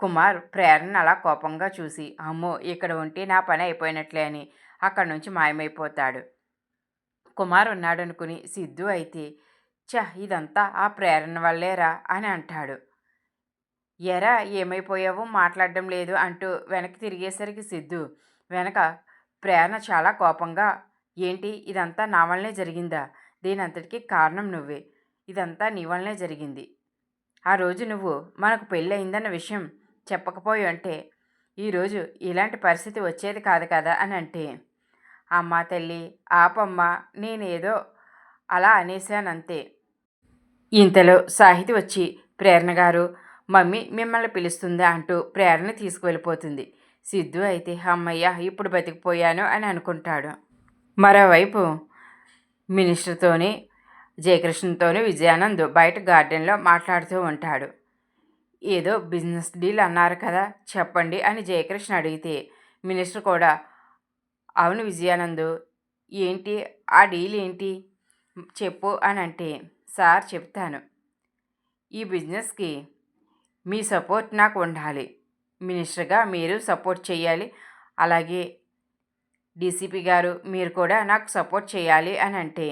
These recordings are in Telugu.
కుమార్ ప్రేరణ అలా కోపంగా చూసి, అమ్మో ఇక్కడ ఉంటే నా పని అయిపోయినట్లే అని అక్కడి నుంచి మాయమైపోతాడు. కుమార్ ఉన్నాడనుకుని సిద్ధు అయితే, ఇదంతా ఆ ప్రేరణ వల్లేరా అని అంటాడు. ఎరా ఏమైపోయావు, మాట్లాడడం లేదు అంటూ వెనక్కి తిరిగేసరికి సిద్ధు వెనక ప్రేరణ చాలా కోపంగా, ఏంటి ఇదంతా నా వల్లనే జరిగిందా? దీనంతటికీ కారణం నువ్వే. ఇదంతా నీ వల్లనే జరిగింది. ఆ రోజు నువ్వు మనకు పెళ్ళి అయిందన్న విషయం చెప్పకపోయి అంటే ఈరోజు ఇలాంటి పరిస్థితి వచ్చేది కాదు కదా అని అంటే, అమ్మా తల్లి ఆపమ్మా, నేనేదో అలా అనేశానంతే. ఇంతలో సాహితి వచ్చి, ప్రేరణ గారు మమ్మీ మిమ్మల్ని పిలుస్తుందా అంటూ ప్రేరణ తీసుకువెళ్ళిపోతుంది. సిద్ధు అయితే అమ్మయ్య ఇప్పుడు బతికిపోయాను అని అనుకుంటాడు. మరోవైపు మినిస్టర్తోని జయకృష్ణతోని విజయానంద్ బయట గార్డెన్లో మాట్లాడుతూ ఉంటాడు. ఏదో బిజినెస్ డీల్ అన్నారు కదా, చెప్పండి అని జయకృష్ణ అడిగితే మినిస్టర్ కూడా, అవును విజయానంద్, ఏంటి ఆ డీల్ ఏంటి చెప్పు అని అంటే, సార్ చెప్తాను. ఈ బిజినెస్కి మీ సపోర్ట్ నాకు ఉండాలి. మినిస్టర్గా మీరు సపోర్ట్ చేయాలి. అలాగే డీసీపీ గారు మీరు కూడా నాకు సపోర్ట్ చేయాలి అని అంటే,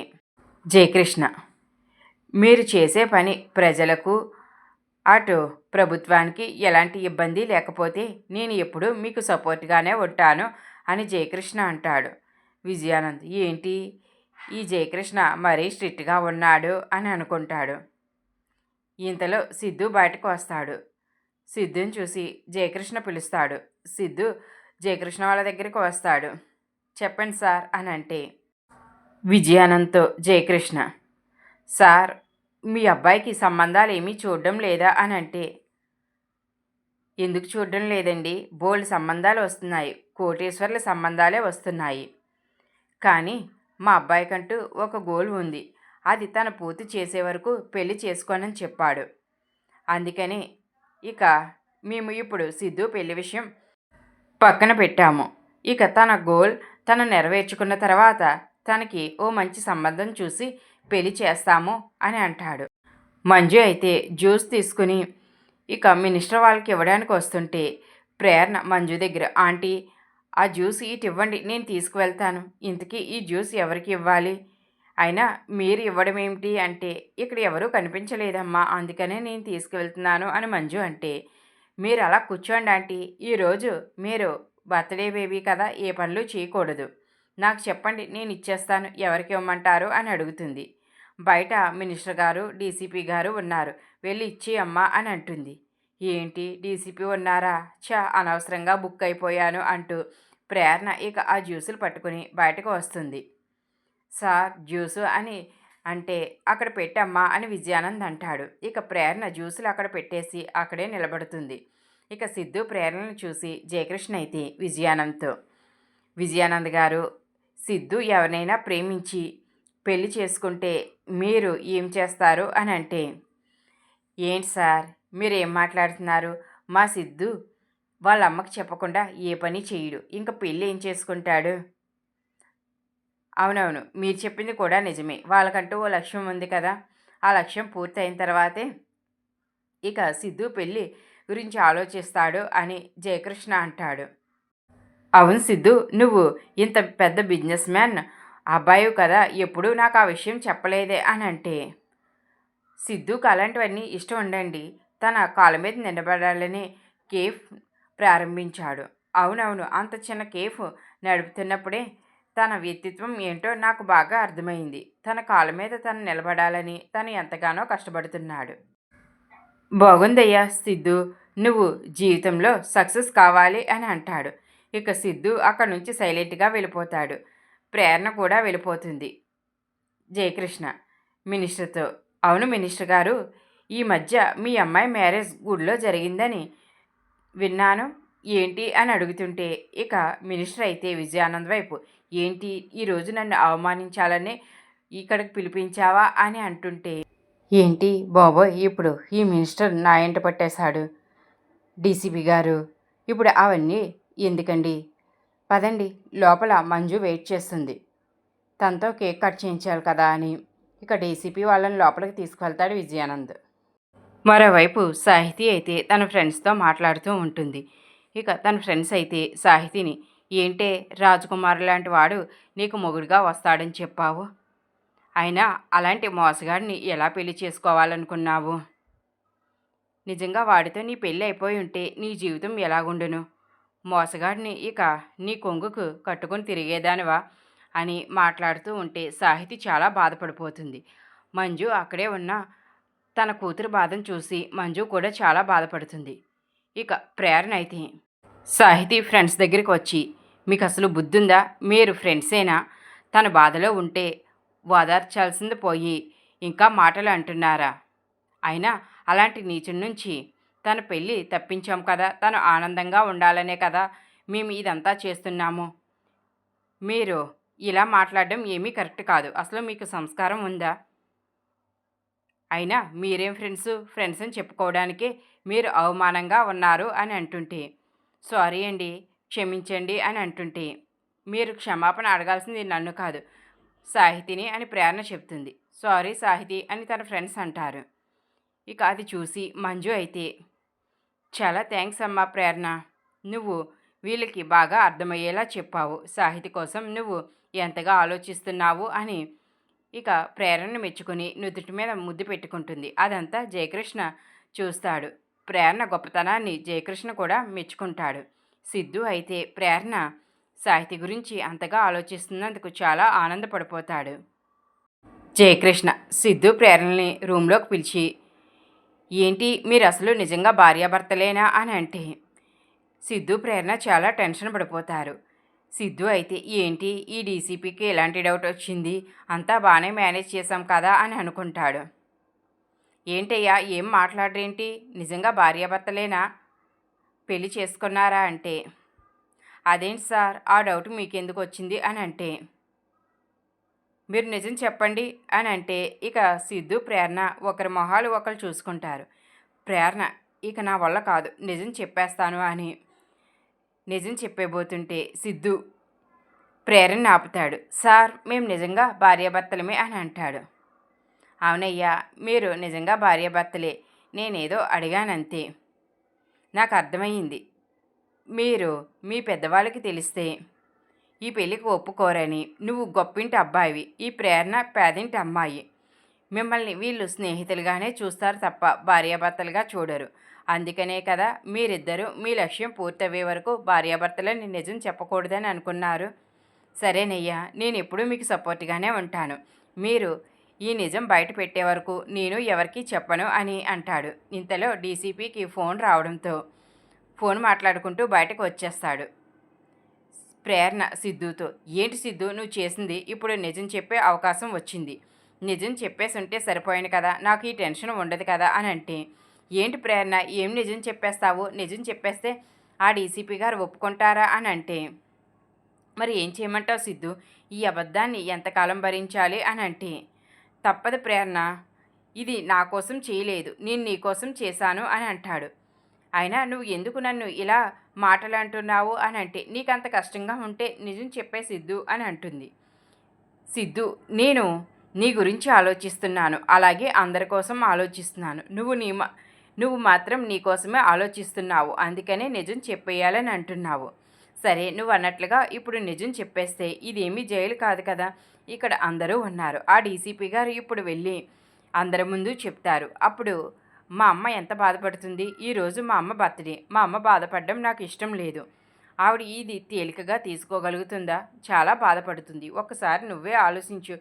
జయకృష్ణ మీరు చేసే పని ప్రజలకు అటు ప్రభుత్వానికి ఎలాంటి ఇబ్బంది లేకపోతే నేను ఎప్పుడూ మీకు సపోర్ట్గానే ఉంటాను అని జయకృష్ణ అంటాడు. విజయానంద్ ఏంటి ఈ జయకృష్ణ మరీ స్ట్రిక్ట్గా ఉన్నాడు అని అనుకుంటాడు. ఇంతలో సిద్ధు బయటకు వస్తాడు. సిద్ధుని చూసి జయకృష్ణ పిలుస్తాడు. సిద్ధు జయకృష్ణ వాళ్ళ దగ్గరికి వస్తాడు. చెప్పండి సార్ అని అంటే, విజయానంద్తో జయకృష్ణ, సార్ మీ అబ్బాయికి సంబంధాలు ఏమీ చూడడం లేదా అని అంటే, ఎందుకు చూడడం లేదండి, బోల్డ్ సంబంధాలు వస్తున్నాయి, కోటేశ్వర్ల సంబంధాలే వస్తున్నాయి. కానీ మా అబ్బాయికంటూ ఒక గోల్ ఉంది, అది తను పూర్తి చేసే వరకు పెళ్లి చేసుకోనని చెప్పాడు. అందుకని ఇక మేము ఇప్పుడు సిద్ధు పెళ్లి విషయం పక్కన పెట్టాము. ఇక తన గోల్ తను నెరవేర్చుకున్న తర్వాత తనకి ఓ మంచి సంబంధం చూసి పెళ్లి చేస్తాము అని అంటాడు. మంజు అయితే జ్యూస్ తీసుకుని ఇక మినిస్టర్ వాళ్ళకి ఇవ్వడానికి వస్తుంటే ప్రేరణ మంజు దగ్గర, ఆంటీ ఆ జ్యూస్ ఇటు ఇవ్వండి, నేను తీసుకువెళ్తాను. ఇంతకీ ఈ జ్యూస్ ఎవరికి ఇవ్వాలి? అయినా మీరు ఇవ్వడం ఏమిటి అంటే, ఇక్కడ ఎవరూ కనిపించలేదమ్మా, అందుకనే నేను తీసుకువెళ్తున్నాను అని మంజు అంటే, మీరు అలా కూర్చోండి ఆంటీ, ఈరోజు మీరు బర్త్డే బేబీ కదా, ఏ పనులు చేయకూడదు, నాకు చెప్పండి నేను ఇచ్చేస్తాను, ఎవరికి ఇవ్వమంటారు అని అడుగుతుంది. బయట మినిస్టర్ గారు డీసీపీ గారు ఉన్నారు, వెళ్ళి ఇచ్చి అమ్మా అని అంటుంది. ఏంటి డీసీపీ ఉన్నారా, అనవసరంగా బుక్ అయిపోయాను అంటూ ప్రేరణ ఇక ఆ జ్యూసులు పట్టుకుని బయటకు వస్తుంది. సార్ జ్యూసు అని అంటే, అక్కడ పెట్టమ్మా అని విజయానంద్ అంటాడు. ఇక ప్రేరణ జ్యూసులు అక్కడ పెట్టేసి అక్కడే నిలబడుతుంది. ఇక సిద్ధు ప్రేరణను చూసి జయకృష్ణ అయితే విజయానంద్తో, విజయానంద్ గారు సిద్ధు ఎవరినైనా ప్రేమించి పెళ్లి చేసుకుంటే మీరు ఏం చేస్తారు అని అంటే, ఏంటి సార్ మీరేం మాట్లాడుతున్నారు, మా సిద్ధు వాళ్ళ అమ్మకి చెప్పకుండా ఏ పని చేయడు, ఇంకా పెళ్ళి ఏం చేసుకుంటాడు? అవునవును మీరు చెప్పింది కూడా నిజమే, వాళ్ళకంటూ ఓ లక్ష్యం ఉంది కదా, ఆ లక్ష్యం పూర్తయిన తర్వాతే ఇక సిద్ధు పెళ్ళి గురించి ఆలోచిస్తాడు అని జయకృష్ణ అంటాడు. అవును సిద్ధు, నువ్వు ఇంత పెద్ద బిజినెస్ మ్యాన్ అబ్బాయి కదా, ఎప్పుడూ నాకు ఆ విషయం చెప్పలేదే అని అంటే, సిద్ధుకు అలాంటివన్నీ ఇష్టం ఉండండి, తన కాళ్ళ మీద నిలబడాలని కేఫ్ ప్రారంభించాడు. అవునవును అంత చిన్న కేఫ్ నడుపుతున్నప్పుడే తన వ్యక్తిత్వం ఏంటో నాకు బాగా అర్థమైంది, తన కాళ్ళ మీద తను నిలబడాలని తను ఎంతగానో కష్టపడుతున్నాడు. బాగుందయ్యా సిద్ధు, నువ్వు జీవితంలో సక్సెస్ కావాలి అని అంటాడు. ఇక సిద్ధు అక్కడి నుంచి సైలెంట్గా వెళ్ళిపోతాడు. ప్రేరణ కూడా వెళ్ళిపోతుంది. జయకృష్ణ మినిస్టర్తో, అవును మినిస్టర్ గారు, ఈ మధ్య మీ అమ్మాయి మ్యారేజ్ గుడిలో జరిగిందని విన్నాను, ఏంటి అని అడుగుతుంటే ఇక మినిస్టర్ అయితే విజయానంద్ వైపు, ఏంటి ఈరోజు నన్ను అవమానించాలని ఇక్కడికి పిలిపించావా అని అంటుంటే, ఏంటి బాబోయ్ ఇప్పుడు ఈ మినిస్టర్ నా ఎంట పట్టేశాడు, డీసీపీ గారు ఇప్పుడు అవన్నీ ఎందుకండి, పదండి లోపల మంజు వెయిట్ చేస్తుంది, తనతో కేక్ కట్ చేయించాలి కదా అని ఇక డీసీపీ వాళ్ళని లోపలికి తీసుకువెళ్తాడు విజయానంద్. మరోవైపు సాహితీ అయితే తన ఫ్రెండ్స్తో మాట్లాడుతూ ఉంటుంది. ఇక తన ఫ్రెండ్స్ అయితే సాహితీని, ఏంటే రాజకుమారు లాంటి వాడు నీకు మొగుడుగా వస్తాడని చెప్పావు, అయినా అలాంటి మోసగాడిని ఎలా పెళ్లి చేసుకోవాలనుకున్నావు? నిజంగా వాడితో నీ పెళ్ళి అయిపోయి ఉంటే నీ జీవితం ఎలాగుండును? మోసగాడిని ఇక నీ కొంగుకు కట్టుకుని తిరిగేదానివా అని మాట్లాడుతూ ఉంటే సాహితి చాలా బాధపడిపోతుంది. మంజు అక్కడే ఉన్న తన కూతురు బాధను చూసి మంజు కూడా చాలా బాధపడుతుంది. ఇక ప్రేరణ అయితే సాహితి ఫ్రెండ్స్ దగ్గరికి వచ్చి, మీకు అసలు బుద్ధుందా, మీరు ఫ్రెండ్సేనా, తన బాధలో ఉంటే ఓదార్చాల్సింది పోయి ఇంకా మాటలు అంటున్నారా, అయినా అలాంటి నీచుడి నుంచి తన పెళ్ళి తప్పించాం కదా, తను ఆనందంగా ఉండాలనే కదా మేము ఇదంతా చేస్తున్నాము, మీరు ఇలా మాట్లాడడం ఏమీ కరెక్ట్ కాదు, అసలు మీకు సంస్కారం ఉందా, అయినా మీరేం ఫ్రెండ్స్ అని చెప్పుకోవడానికే మీరు అవమానంగా ఉన్నారు అని అంటుంటే, సారీ అండి, క్షమించండి అని అంటుంటే, మీరు క్షమాపణ అడగాల్సింది నన్ను కాదు సాహితిని అని ప్రేరణ చెప్తుంది. సారీ సాహితి అని తన ఫ్రెండ్స్ అంటారు. ఇక అది చూసి మంజు అయితే, చాలా థ్యాంక్స్ అమ్మా ప్రేరణ, నువ్వు వీళ్ళకి బాగా అర్థమయ్యేలా చెప్పావు, సాహితి కోసం నువ్వు ఎంతగా ఆలోచిస్తున్నావు అని ఇక ప్రేరణను మెచ్చుకుని నుదుటి మీద ముద్దు పెట్టుకుంటుంది. అదంతా జయకృష్ణ చూస్తాడు. ప్రేరణ గొప్పతనాన్ని జయకృష్ణ కూడా మెచ్చుకుంటాడు. సిద్ధు అయితే ప్రేరణ సాహితి గురించి అంతగా ఆలోచిస్తున్నందుకు చాలా ఆనందపడిపోతాడు. జయకృష్ణ సిద్ధు ప్రేరణని రూమ్లోకి పిలిచి, ఏంటి మీరు అసలు నిజంగా భార్యాభర్తలేనా అని అంటే సిద్ధు ప్రేరణ చాలా టెన్షన్ పడిపోతారు. సిద్ధు అయితే, ఏంటి ఈ డీసీపీకి ఎలాంటి డౌట్ వచ్చింది, అంతా బాగానే మేనేజ్ చేశాం కదా అని అనుకుంటాడు. ఏంటయ్యా ఏం మాట్లాడరేంటి, నిజంగా భార్యాభర్తలేనా, పెళ్లి చేసుకున్నారా అంటే, అదేంటి సార్ ఆ డౌట్ మీకెందుకు వచ్చింది అని అంటే, మీరు నిజం చెప్పండి అని అంటే ఇక సిద్ధు ప్రేరణ ఒకరి మొహాలు ఒకరు చూసుకుంటారు. ప్రేరణ, ఇక నా వల్ల కాదు, నిజం చెప్పేస్తాను అని నిజం చెప్పేబోతుంటే సిద్ధు ప్రేరణ ఆపుతాడు. సార్ మేము నిజంగా భార్యాభర్తలమే అని అంటాడు. అవునయ్యా మీరు నిజంగా భార్యాభర్తలే, నేనేదో అడిగానంతే, నాకు అర్థమయ్యింది, మీరు మీ పెద్దవాళ్ళకి తెలిస్తే ఈ పెళ్ళికి ఒప్పుకోరని, నువ్వు గొప్పింటి అబ్బాయివి, ఈ ప్రేరణ పేదింటి అమ్మాయి, మిమ్మల్ని వీళ్ళు స్నేహితులుగానే చూస్తారు తప్ప భార్యాభర్తలుగా చూడరు, అందుకనే కదా మీరిద్దరూ మీ లక్ష్యం పూర్తయ్యే వరకు భార్యాభర్తలని నిజం చెప్పకూడదని అనుకున్నారు. సరేనయ్యా, నేను ఎప్పుడూ మీకు సపోర్ట్గానే ఉంటాను, మీరు ఈ నిజం బయట పెట్టే వరకు నేను ఎవరికీ చెప్పను అని అంటాడు. ఇంతలో డీసీపీకి ఫోన్ రావడంతో ఫోన్ మాట్లాడుకుంటూ బయటకు వచ్చేస్తాడు. ప్రేరణ సిద్ధుతో, ఏంటి సిద్ధు నువ్వు చేసింది, ఇప్పుడు నిజం చెప్పే అవకాశం వచ్చింది, నిజం చెప్పేసి ఉంటే సరిపోయాను కదా, నాకు ఈ టెన్షన్ ఉండదు కదా అని అంటే, ఏంటి ప్రేరణ ఏం నిజం చెప్పేస్తావు, నిజం చెప్పేస్తే ఆ డీసీపీ గారు ఒప్పుకుంటారా అని అంటే, మరి ఏం చేయమంటావు సిద్ధు, ఈ అబద్ధాన్ని ఎంతకాలం భరించాలి అని అంటే, తప్పదు ప్రేరణ, ఇది నా కోసం చేయలేదు, నేను నీ కోసం చేశాను అని అంటాడు. అయినా నువ్వు ఎందుకు నన్ను ఇలా మాటలు అంటున్నావు అని అంటే, నీకు అంత కష్టంగా ఉంటే నిజం చెప్పే సిద్ధు అని అంటుంది. సిద్ధు, నేను నీ గురించి ఆలోచిస్తున్నాను, అలాగే అందరి కోసం ఆలోచిస్తున్నాను, నువ్వు మాత్రం నీ కోసమే ఆలోచిస్తున్నావు, అందుకనే నిజం చెప్పేయాలని అంటున్నావు. సరే నువ్వు అన్నట్లుగా ఇప్పుడు నిజం చెప్పేస్తే ఇదేమీ జైలు కాదు కదా, ఇక్కడ అందరూ ఉన్నారు, ఆ డీసీపీ గారు ఇప్పుడు వెళ్ళి అందరి ముందు చెప్తారు, అప్పుడు మా అమ్మ ఎంత బాధపడుతుంది, ఈరోజు మా అమ్మ బర్త్డే, మా అమ్మ బాధపడడం నాకు ఇష్టం లేదు, ఆవిడ ఇది తేలికగా తీసుకోగలుగుతుందా, చాలా బాధపడుతుంది, ఒక్కసారి నువ్వే ఆలోచించు,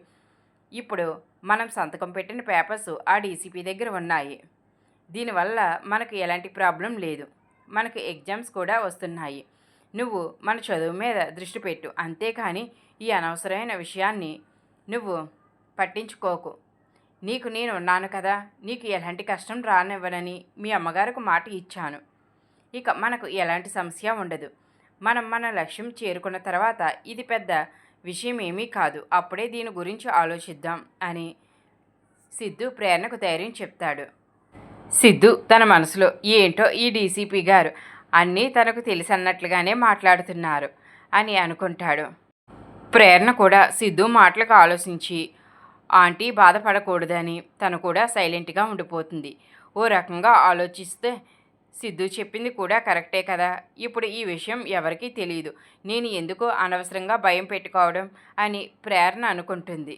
ఇప్పుడు మనం సంతకం పెట్టిన పేపర్స్ ఆ డీసీపీ దగ్గర ఉన్నాయి, దీనివల్ల మనకు ఎలాంటి ప్రాబ్లం లేదు, మనకు ఎగ్జామ్స్ కూడా వస్తున్నాయి, నువ్వు మన చదువు మీద దృష్టి పెట్టు, అంతేకాని ఈ అనవసరమైన విషయాన్ని నువ్వు పట్టించుకోకు, నీకు నేను ఉన్నాను కదా, నీకు ఎలాంటి కష్టం రానివ్వనని మీ అమ్మగారికి మాట ఇచ్చాను, ఇక మనకు ఎలాంటి సమస్య ఉండదు, మనం మన లక్ష్యం చేరుకున్న తర్వాత ఇది పెద్ద విషయం ఏమీ కాదు, అప్పుడే దీని గురించి ఆలోచిద్దాం అని సిద్ధు ప్రేరణకు ధైర్యం చెప్తాడు. సిద్ధు తన మనసులో, ఏంటో ఈ డీసీపీ గారు అన్నీ తనకు తెలిసన్నట్లుగానే మాట్లాడుతున్నారు అని అనుకుంటాడు. ప్రేరణ కూడా సిద్ధు మాటలకు ఆలోచించి ఆంటీ బాధపడకూడదని తను కూడా సైలెంట్గా ఉండిపోతుంది. ఓ రకంగా ఆలోచిస్తే సిద్ధు చెప్పింది కూడా కరెక్టే కదా. ఇప్పుడు ఈ విషయం ఎవరికీ తెలియదు. నేను ఎందుకు అనవసరంగా భయం పెట్టుకోవడం అని ప్రేరణ అనుకుంటుంది.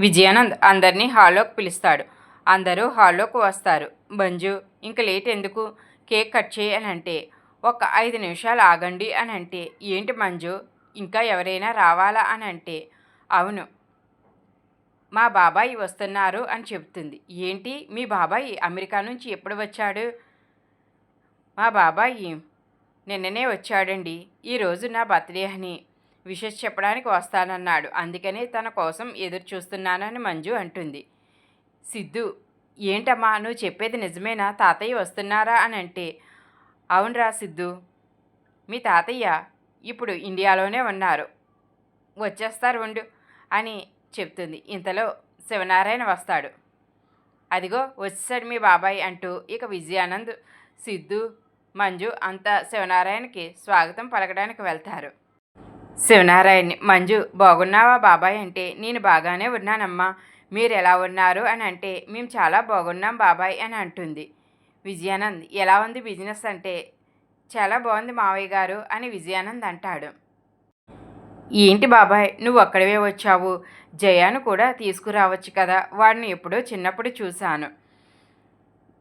విజయానంద్ అందరినీ హాల్లోకి పిలుస్తాడు. అందరూ హాల్లోకి వస్తారు. మంజు ఇంక లేట్ ఎందుకు, కేక్ కట్ చేయి అని అంటే, ఒక 5 నిమిషాలు ఆగండి అని అంటే, ఏంటి మంజు ఇంకా ఎవరైనా రావాలా అని అంటే, అవును మా బాబాయ్ వస్తున్నారు అని చెబుతుంది. ఏంటి మీ బాబాయ్ అమెరికా నుంచి ఎప్పుడు వచ్చాడు? మా బాబాయ్ నిన్ననే వచ్చాడండి. ఈరోజు నా బర్త్డే అని విషెస్ చెప్పడానికి వస్తానన్నాడు. అందుకనే తన కోసం ఎదురు చూస్తున్నానని మంజు అంటుంది. సిద్ధు ఏంటమ్మా నువ్వు చెప్పేది నిజమేనా? తాతయ్య వస్తున్నారా అని అంటే, అవునరా సిద్ధు, మీ తాతయ్య ఇప్పుడు ఇండియాలోనే ఉన్నారు, వచ్చేస్తారు ఉండు అని చెప్తుంది. ఇంతలో శివనారాయణ వస్తాడు. అదిగో వచ్చేసాడు మీ బాబాయ్ అంటూ ఇక విజయానంద్, సిద్ధు, మంజు అంతా శివనారాయణకి స్వాగతం పలకడానికి వెళ్తారు. శివనారాయణని మంజు బాగున్నావా బాబాయ్ అంటే, నేను బాగానే ఉన్నానమ్మా, మీరు ఎలా ఉన్నారు అని అంటే, మేము చాలా బాగున్నాం బాబాయ్ అని అంటుంది. విజయానంద్ ఎలా ఉంది బిజినెస్ అంటే, చాలా బాగుంది మావయ్య గారు అని విజయానంద్ అంటాడు. ఏంటి బాబాయ్ నువ్వు అక్కడవే వచ్చావు, జయాను కూడా తీసుకురావచ్చు కదా, వాడిని ఎప్పుడో చిన్నప్పుడు చూశాను,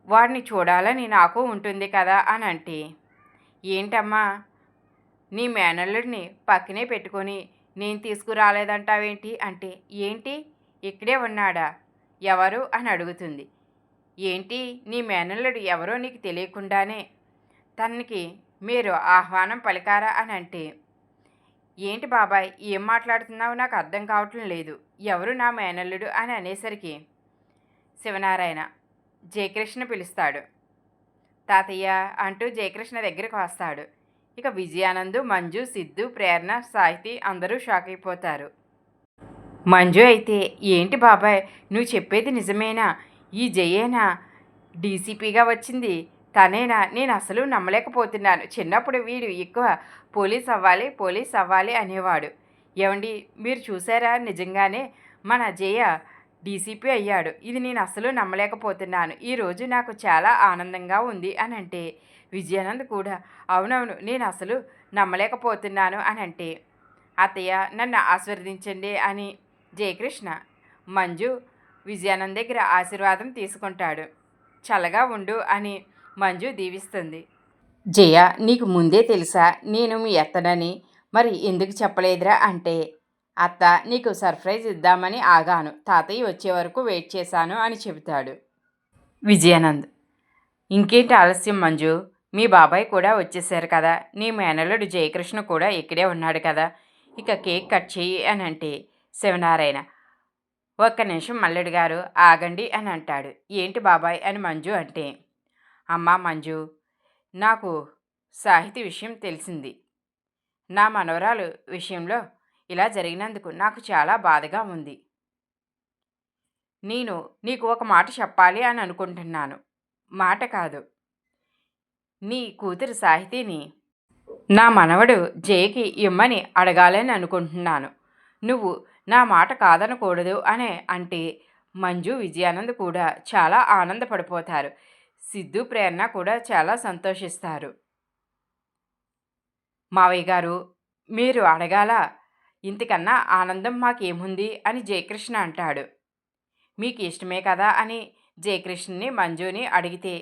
వాడిని చూడాలని నాకు ఉంటుంది కదా అని అంటే, ఏంటమ్మా నీ మేనల్లుడిని పక్కనే పెట్టుకొని నేను తీసుకురాలేదంటావేంటి అంటే, ఏంటి ఇక్కడే ఉన్నాడా, ఎవరు అని అడుగుతుంది. ఏంటి నీ మేనల్లుడు ఎవరో నీకు తెలియకుండానే తనకి మీరు ఆహ్వానం పలికారా అని అంటే, ఏంటి బాబాయ్ ఏం మాట్లాడుతున్నావు నాకు అర్థం కావటం లేదు, ఎవరు నా మేనల్లుడు అని అనేసరికి శివనారాయణ జయకృష్ణ పిలుస్తాడు. తాతయ్య అంటూ జయకృష్ణ దగ్గరికి వస్తాడు. ఇక విజయానంద్, మంజు, సిద్ధు, ప్రేరణ, సాహితి అందరూ షాక్ అయిపోతారు. మంజు అయితే, ఏంటి బాబాయ్ నువ్వు చెప్పేది నిజమేనా, ఈ జయేనా డీసీపీగా వచ్చింది, తనేనా, నేను అసలు నమ్మలేకపోతున్నాను, చిన్నప్పుడు వీడు ఎక్కువ పోలీస్ అవ్వాలి అనేవాడు, ఏమండి మీరు చూసారా నిజంగానే మన జయ డీసీపీ అయ్యాడు, ఇది నేను అసలు నమ్మలేకపోతున్నాను, ఈరోజు నాకు చాలా ఆనందంగా ఉంది అని అంటే, విజయానంద్ కూడా అవునవును నేను అసలు నమ్మలేకపోతున్నాను అని అంటే, అత్తయ్య నన్ను ఆశీర్వదించండి అని జయకృష్ణ మంజు విజయానంద్ దగ్గర ఆశీర్వాదం తీసుకుంటాడు. చల్లగా ఉండు అని మంజు దీవిస్తుంది. జయ నీకు ముందే తెలుసా నేను మీ అత్తనని, మరి ఎందుకు చెప్పలేదురా అంటే, అత్త నీకు సర్ప్రైజ్ ఇద్దామని ఆగాను, తాతయ్య వచ్చే వరకు వెయిట్ చేశాను అని చెబుతాడు. విజయానంద్ ఇంకేంటి ఆలస్యం మంజు, మీ బాబాయ్ కూడా వచ్చేసారు కదా, నీ మేనల్లుడు జయకృష్ణ కూడా ఇక్కడే ఉన్నాడు కదా, ఇక కేక్ కట్ చేయి అని అంటే, శివనారాయణ ఒక్క నిమిషం మల్లుడు గారు ఆగండి అని అంటాడు. ఏంటి బాబాయ్ అని మంజు అంటే, అమ్మా మంజు నాకు సాహితీ విషయం తెలిసింది, నా మనవరాలు విషయంలో ఇలా జరిగినందుకు నాకు చాలా బాధగా ఉంది, నేను నీకు ఒక మాట చెప్పాలి అని అనుకుంటున్నాను, మాట కాదు నీ కూతురు సాహితీని నా మనవడు జయకి ఇమ్మని అడగాలని అనుకుంటున్నాను, నువ్వు నా మాట కాదనకూడదు అని అంటే మంజు, విజయానంద్ కూడా చాలా ఆనందపడిపోతారు. సిద్ధు, ప్రేరణ కూడా చాలా సంతోషిస్తారు. మావయ్య గారు మీరు అడగాల, ఇంతకన్నా ఆనందం మాకేముంది అని జయకృష్ణ అంటాడు. మీకు ఇష్టమే కదా అని జయకృష్ణని మంజుని అడిగితే,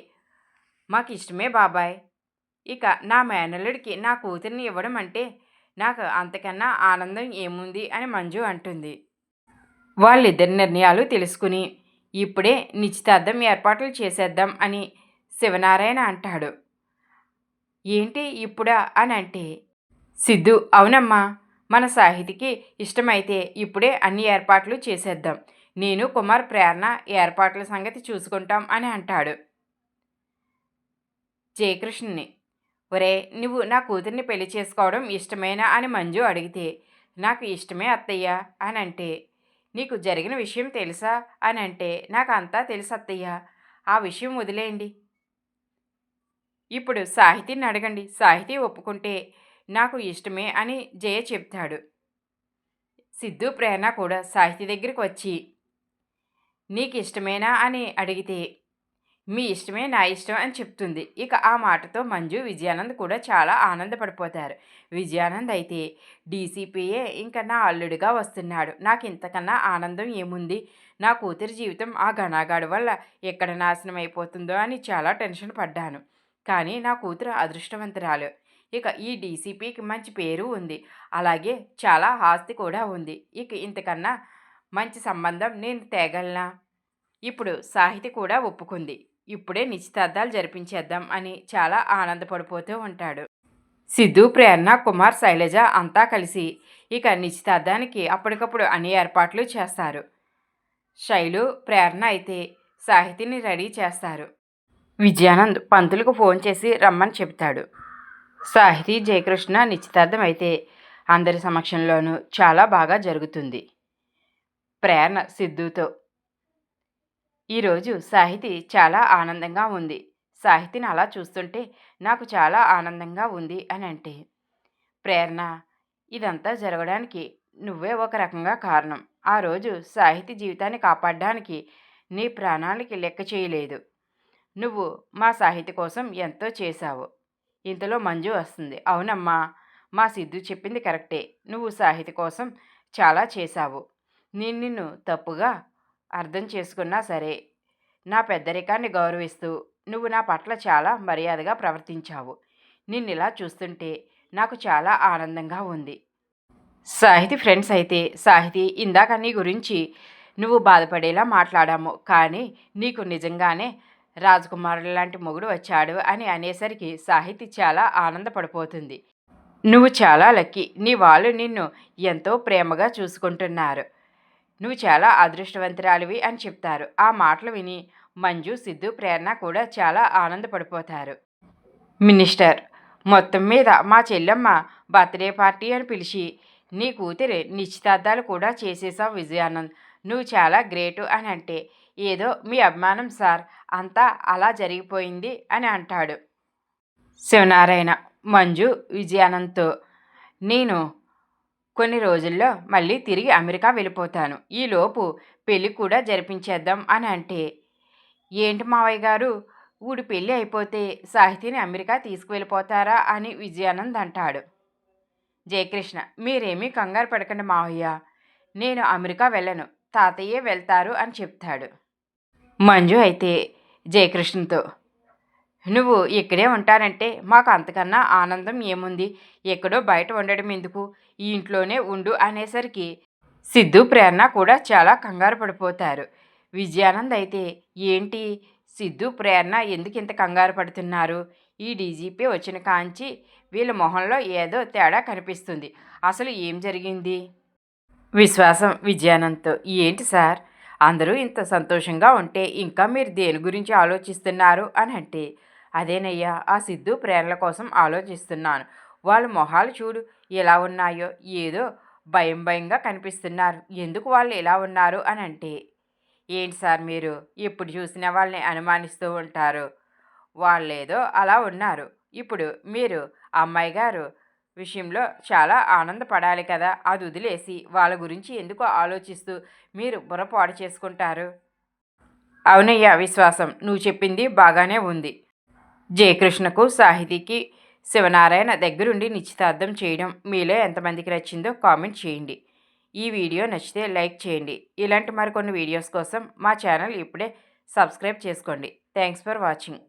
మాకు ఇష్టమే బాబాయ్, ఇక నా మేనల్లుడికి నా కూతుర్ని ఇవ్వడం అంటే నాకు అంతకన్నా ఆనందం ఏముంది అని మంజు అంటుంది. వాళ్ళిద్దరి నిర్ణయాలు తెలుసుకుని ఇప్పుడే నిశ్చితార్థం ఏర్పాట్లు చేసేద్దాం అని శివనారాయణ అంటాడు. ఏంటి ఇప్పుడా అని అంటే, సిద్ధు అవునమ్మా మన సాహితికి ఇష్టమైతే ఇప్పుడే అన్ని ఏర్పాట్లు చేసేద్దాం, నేను కుమార్ ప్రేరణ ఏర్పాట్ల సంగతి చూసుకుంటాం అని అంటాడు. జయకృష్ణని ఒరే నువ్వు నా కూతుర్ని పెళ్లి చేసుకోవడం ఇష్టమేనా అని మంజు అడిగితే, నాకు ఇష్టమే అత్తయ్య అని అంటే, నీకు జరిగిన విషయం తెలుసా అని అంటే, నాకు అంతా తెలుసు అత్తయ్య, ఆ విషయం వదిలేయండి, ఇప్పుడు సాహితీని అడగండి, సాహితీ ఒప్పుకుంటే నాకు ఇష్టమే అని జయ చెప్తాడు. సిద్ధు, ప్రేరణ కూడా సాహితీ దగ్గరికి వచ్చి, నీకు ఇష్టమేనా అని అడిగితే, మీ ఇష్టమే నా ఇష్టం అని చెప్తుంది. ఇక ఆ మాటతో మంజు, విజయానంద్ కూడా చాలా ఆనందపడిపోతారు. విజయానంద్ అయితే డీసీపీయే ఇంకా నా అల్లుడిగా వస్తున్నాడు, నాకు ఇంతకన్నా ఆనందం ఏముంది, నా కూతురి జీవితం ఆ ఘనాగాడి వల్ల ఎక్కడ నాశనం అయిపోతుందో అని చాలా టెన్షన్ పడ్డాను. కానీ నా కూతురు అదృష్టవంతురాలు. ఇక ఈ డీసీపీకి మంచి పేరు ఉంది, అలాగే చాలా ఆస్తి కూడా ఉంది. ఇక ఇంతకన్నా మంచి సంబంధం నేను తేగలనా? ఇప్పుడు సాహితి కూడా ఒప్పుకుంది, ఇప్పుడే నిశ్చితార్థాలు జరిపించేద్దాం అని చాలా ఆనందపడిపోతూ ఉంటాడు. సిద్ధు, ప్రేరణ, కుమార్, శైలజ అంతా కలిసి ఇక నిశ్చితార్థానికి అప్పటికప్పుడు అన్ని ఏర్పాట్లు చేస్తారు. శైలు, ప్రేరణ అయితే సాహితిని రెడీ చేస్తారు. విజయానంద్ పంతులకు ఫోన్ చేసి రమ్మని చెబుతాడు. సాహితి, జయకృష్ణ నిశ్చితార్థం అయితే అందరి సమక్షంలోనూ చాలా బాగా జరుగుతుంది. ప్రేరణ సిద్ధుతో, ఈరోజు సాహితి చాలా ఆనందంగా ఉంది, సాహితిని అలా చూస్తుంటే నాకు చాలా ఆనందంగా ఉంది అని అంటే, ప్రేరణ, ఇదంతా జరగడానికి నువ్వే ఒక రకంగా కారణం. ఆ రోజు సాహితి జీవితాన్ని కాపాడడానికి నీ ప్రాణాలకి లెక్క చేయలేదు. నువ్వు మా సాహితి కోసం ఎంతో చేశావు. ఇంతలో మంజు వస్తుంది. అవునమ్మా, మా సిద్ధు చెప్పింది కరెక్టే, నువ్వు సాహితి కోసం చాలా చేశావు. నేను నిన్ను తప్పుగా అర్థం చేసుకున్నా సరే, నా పెద్దరికాన్ని గౌరవిస్తూ నువ్వు నా పట్ల చాలా మర్యాదగా ప్రవర్తించావు. నిన్నిలా చూస్తుంటే నాకు చాలా ఆనందంగా ఉంది. సాహితి ఫ్రెండ్స్ అయితే, సాహితి, ఇందాక నీ గురించి నువ్వు బాధపడేలా మాట్లాడాము, కానీ నీకు నిజంగానే రాజకుమారుడు లాంటి మొగుడు వచ్చాడు అని అనేసరికి సాహితి చాలా ఆనందపడిపోతుంది. నువ్వు చాలా లక్కీ, నీ వాళ్ళు నిన్ను ఎంతో ప్రేమగా చూసుకుంటున్నారు, నువ్వు చాలా అదృష్టవంతురాలివి అని చెప్తారు. ఆ మాటలు విని మంజు, సిద్ధు, ప్రేరణ కూడా చాలా ఆనందపడిపోతారు. మినిస్టర్, మొత్తం మీద మా చెల్లెమ్మ బర్త్డే పార్టీ అని పిలిచి నీ కూతురి నిశ్చితార్థాలు కూడా చేసేసావు విజయానంద్, నువ్వు చాలా గ్రేటు అని అంటే, ఏదో మీ అభిమానం సార్, అంతా అలా జరిగిపోయింది అని అంటాడు శివనారాయణ. మంజు విజయానంద్తో, నేను కొన్ని రోజుల్లో మళ్ళీ తిరిగి అమెరికా వెళ్ళిపోతాను, ఈలోపు పెళ్ళి కూడా జరిపించేద్దాం అని అంటే, ఏంటి మావయ్య గారు, ఊడి పెళ్ళి అయిపోతే సాహితిని అమెరికా తీసుకువెళ్ళిపోతారా అని విజయానంద్ అంటాడు. జయకృష్ణ, మీరేమీ కంగారు పడకండి మావయ్య, నేను అమెరికా వెళ్ళను, తాతయ్యే వెళ్తారు అని చెప్తాడు. మంజు అయితే జయకృష్ణతో, నువ్వు ఇక్కడే ఉంటానంటే మాకు అంతకన్నా ఆనందం ఏముంది, ఎక్కడో బయట ఉండడం ఎందుకు, ఈ ఇంట్లోనే ఉండు అనేసరికి సిద్ధు, ప్రేరణ కూడా చాలా కంగారు పడిపోతారు. విజయానంద్ అయితే, ఏంటి సిద్ధు, ప్రేరణ ఎందుకు ఇంత కంగారు పడుతున్నారు, ఈ డీజీపీ వచ్చిన కాంచి వీళ్ళ మొహంలో ఏదో తేడా కనిపిస్తుంది, అసలు ఏం జరిగింది? విశ్వాసం విజయానంద్తో, ఏంటి సార్, అందరూ ఇంత సంతోషంగా ఉంటే ఇంకా మీరు దేని గురించి ఆలోచిస్తున్నారు అని అంటే, అదేనయ్యా, ఆ సిద్ధు, ప్రేరణల కోసం ఆలోచిస్తున్నాను, వాళ్ళ మొహాలు చూడు ఎలా ఉన్నాయో, ఏదో భయం భయంగా కనిపిస్తున్నారు, ఎందుకు వాళ్ళు ఎలా ఉన్నారు అని అంటే, ఏంటి సార్ మీరు ఎప్పుడు చూసినా వాళ్ళని అనుమానిస్తూ ఉంటారు, వాళ్ళేదో అలా ఉన్నారు, ఇప్పుడు మీరు అమ్మాయి గారు విషయంలో చాలా ఆనందపడాలి కదా, అది వదిలేసి వాళ్ళ గురించి ఎందుకు ఆలోచిస్తూ మీరు బుర్రపాడు చేసుకుంటారు? అవునయ్యా విశ్వాసం, నువ్వు చెప్పింది బాగానే ఉంది. జయకృష్ణకు, సాహితీకి శివనారాయణ దగ్గరుండి నిశ్చితార్థం చేయడం మీలో ఎంతమందికి నచ్చిందో కామెంట్ చేయండి. ఈ వీడియో నచ్చితే లైక్ చేయండి. ఇలాంటి మరికొన్ని వీడియోస్ కోసం మా ఛానల్ ఇప్పుడే సబ్స్క్రైబ్ చేసుకోండి. Thanks for watching.